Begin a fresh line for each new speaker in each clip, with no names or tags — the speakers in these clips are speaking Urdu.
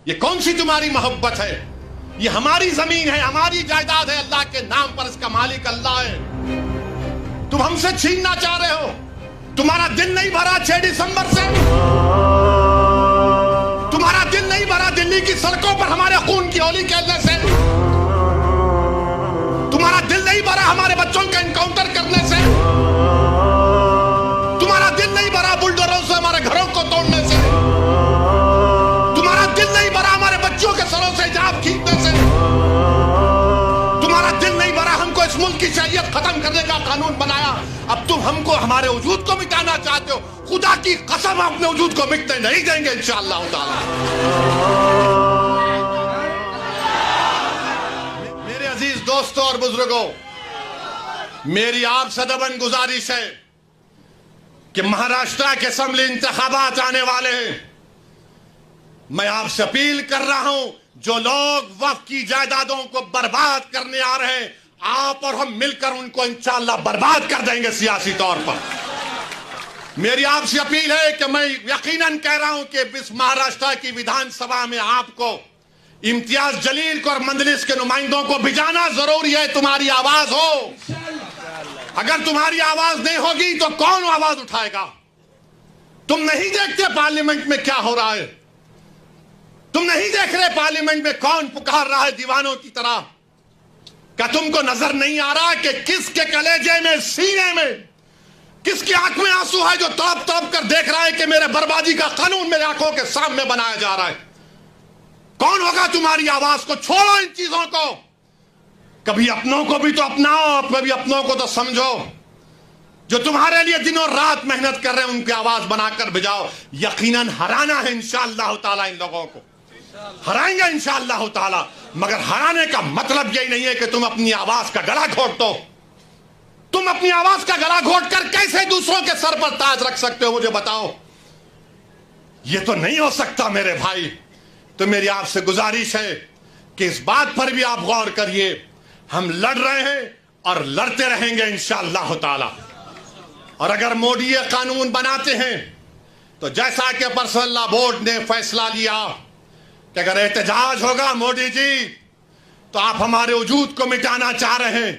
یہ کون سی تمہاری محبت ہے؟ یہ ہماری زمین ہے، ہماری جائیداد ہے، اللہ کے نام پر اس کا مالک اللہ ہے، تم ہم سے چھیننا چاہ رہے ہو۔ تمہارا دل نہیں بھرا 6 دسمبر سے؟ تمہارا دل نہیں بھرا دلی کی سڑکوں پر ہمارے خون کی ہولی کھیلنے سے؟ تمہارا دل نہیں بھرا ہمارے بچوں کا انکاؤنٹر کرنے سے؟ تمہارا دل نہیں بھرا بلڈوزروں سے ہمارے گھروں کو توڑنے سے؟ تمہارا دل نہیں بھرا ہمارے بچوں کے سروں سے حجاب کھینچنے سے؟ تمہارا دل نہیں بھرا ہم کو اس ملک کی شریعت ختم کرنے کا قانون بنایا، اب تم ہم کو ہمارے وجود کو مٹانا چاہتے ہو؟ خدا کی قسم اپنے وجود کو مٹنے نہیں دیں گے انشاءاللہ تعالی۔ میرے عزیز دوستوں اور بزرگوں، میری آپ سے دبن گزارش ہے کہ مہاراشٹر کے اسمبلی انتخابات آنے والے ہیں، میں آپ سے اپیل کر رہا ہوں جو لوگ وقف کی جائیدادوں کو برباد کرنے آ رہے ہیں، آپ اور ہم مل کر ان کو انشاءاللہ برباد کر دیں گے سیاسی طور پر۔ میری آپ سے اپیل ہے کہ میں یقیناً کہہ رہا ہوں کہ اس مہاراشٹر کی ویدھان سبھا میں آپ کو امتیاز جلیل کو اور مجلس کے نمائندوں کو بھیجانا ضروری ہے، تمہاری آواز ہو۔ اگر تمہاری آواز نہیں ہوگی تو کون آواز اٹھائے گا؟ تم نہیں دیکھتے پارلیمنٹ میں کیا ہو رہا ہے؟ تم نہیں دیکھ رہے پارلیمنٹ میں کون پکار رہا ہے دیوانوں کی طرح؟ کیا تم کو نظر نہیں آ رہا کہ کس کے کلیجے میں، سینے میں، کس کی آنکھ میں آنسو ہے جو تڑپ تڑپ کر دیکھ رہا ہے کہ میرے بربادی کا قانون میرے آنکھوں کے سامنے بنایا جا رہا ہے؟ کون ہوگا تمہاری آواز کو؟ چھوڑو ان چیزوں کو، کبھی اپنوں کو بھی تو اپناؤ، کبھی اپنوں کو تو سمجھو۔ جو تمہارے لیے دن اور رات محنت کر رہے ہیں ان کی آواز بنا کر بھجاؤ۔ یقیناً ہرانا ہے انشاءاللہ تعالی، ان لوگوں کو ہرائیں گے انشاءاللہ تعالی، مگر ہرانے کا مطلب یہی نہیں ہے کہ تم اپنی آواز کا گلا گھونٹ دو۔ تم اپنی آواز کا گلا گھونٹ کر کیسے دوسروں کے سر پر تاج رکھ سکتے ہو؟ مجھے بتاؤ، یہ تو نہیں ہو سکتا میرے بھائی۔ تو میری آپ سے گزارش ہے کہ اس بات پر بھی آپ غور کریے، ہم لڑ رہے ہیں اور لڑتے رہیں گے انشاءاللہ تعالی۔ اور اگر مودی یہ قانون بناتے ہیں تو جیسا کہ پرسنل لا بورڈ نے فیصلہ لیا کہ اگر احتجاج ہوگا مودی جی تو آپ ہمارے وجود کو مٹانا چاہ رہے ہیں،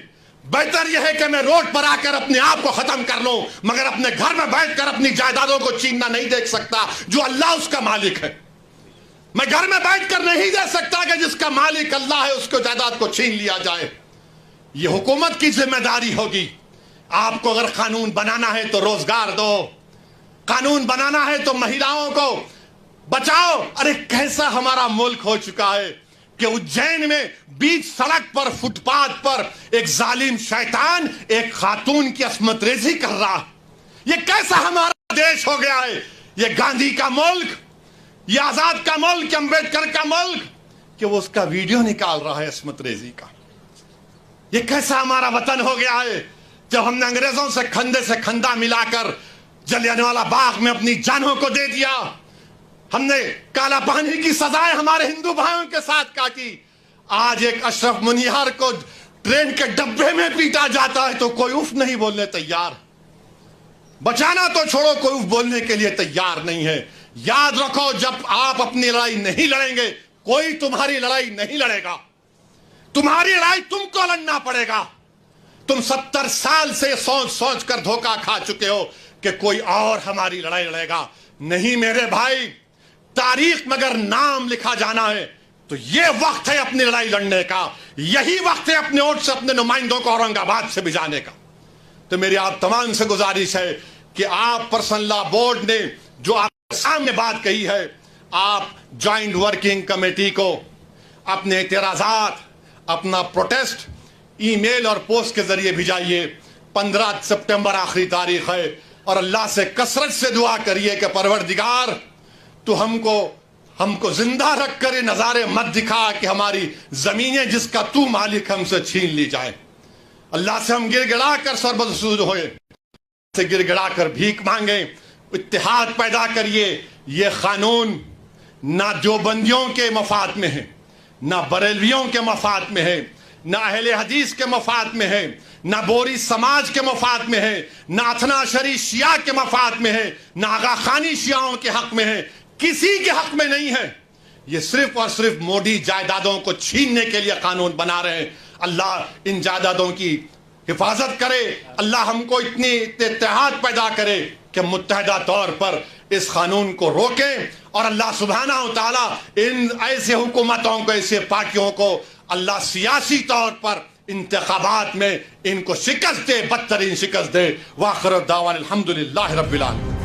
بہتر یہ ہے کہ میں روڈ پر آ کر اپنے آپ کو ختم کر لوں، مگر اپنے گھر میں بیٹھ کر اپنی جائیدادوں کو چھیننا نہیں دیکھ سکتا جو اللہ اس کا مالک ہے۔ میں گھر میں بیٹھ کر نہیں دے سکتا کہ جس کا مالک اللہ ہے اس کو جائیداد کو چھین لیا جائے۔ یہ حکومت کی ذمہ داری ہوگی۔ آپ کو اگر قانون بنانا ہے تو روزگار دو، قانون بنانا ہے تو مہیلاؤں کو بچاؤ۔ ارے کیسا ہمارا ملک ہو چکا ہے کہ اجین میں بیچ سڑک پر، فٹ پاتھ پر ایک ظالم شیطان ایک خاتون کی عصمت ریزی کر رہا۔ یہ کیسا ہمارا دیش ہو گیا ہے؟ یہ گاندھی کا ملک، یہ آزاد کا ملک، امبیڈکر کا ملک، کہ وہ اس کا ویڈیو نکال رہا ہے عصمت ریزی کا۔ یہ کیسا ہمارا وطن ہو گیا ہے جب ہم نے انگریزوں سے کھندے سے کھندا ملا کر جلیانوالہ باغ میں اپنی جانوں کو دے دیا، ہم نے کالا پانی کی سزائیں ہمارے ہندو بھائیوں کے ساتھ کاٹی۔ آج ایک اشرف منیہار کو ٹرین کے ڈبے میں پیٹا جاتا ہے تو کوئی اف نہیں بولنے تیار، بچانا تو چھوڑو کوئی اف بولنے کے لیے تیار نہیں ہے۔ یاد رکھو، جب آپ اپنی لڑائی نہیں لڑیں گے کوئی تمہاری لڑائی نہیں لڑے گا، تمہاری لڑائی تم کو لڑنا پڑے گا۔ تم 70 سال سے سوچ سوچ کر دھوکہ کھا چکے ہو کہ کوئی اور ہماری لڑائی لڑے گا۔ نہیں میرے بھائی، تاریخ مگر نام لکھا جانا ہے تو یہ وقت ہے اپنی لڑائی لڑنے کا، یہی وقت ہے اپنے ووٹ سے اپنے نمائندوں کو اورنگ آباد سے بھجانے کا۔ تو میری آپ تمام سے گزارش ہے کہ آپ پرسنل لا بورڈ نے جو آپ کے سامنے بات کہی ہے، آپ جوائنٹ ورکنگ کمیٹی کو اپنے اعتراضات، اپنا پروٹیسٹ ای میل اور پوسٹ کے ذریعے بھیجائیے۔ 15 سپٹمبر آخری تاریخ ہے، اور اللہ سے کثرت سے دعا کریے کہ پروردگار تو ہم کو زندہ رکھ کر یہ نظارے مت دکھا کہ ہماری زمینیں جس کا تو مالک ہم سے چھین لی جائے۔ اللہ سے ہم گر گڑا کر سربسود ہوئے، سے گر گڑا کر بھیک مانگیں، اتحاد پیدا کریے۔ یہ قانون نہ دیوبندیوں کے مفاد میں ہے، نہ بریلویوں کے مفاد میں ہے، نہ اہل حدیث کے مفاد میں ہے، نہ بوری سماج کے مفاد میں ہے، نہ اثنا عشری شیعہ کے مفاد میں ہے، نہ آغا خانی شیعوں کے حق میں ہے، کسی کے حق میں نہیں ہے۔ یہ صرف اور صرف موڈی جائیدادوں کو چھیننے کے لیے قانون بنا رہے ہیں. اللہ ان جائیدادوں کی حفاظت کرے. اللہ ہم کو اتنی اتحاد پیدا کرے کہ متحدہ طور پر اس قانون کو روکیں, اور اللہ سبحانہ و تعالیٰ ان ایسے حکومتوں کو, ایسے پارٹیوں کو اللہ سیاسی طور پر انتخابات میں ان کو شکست دے, بدترین شکست دے. وآخر دعوانا الحمدللہ رب العالمین.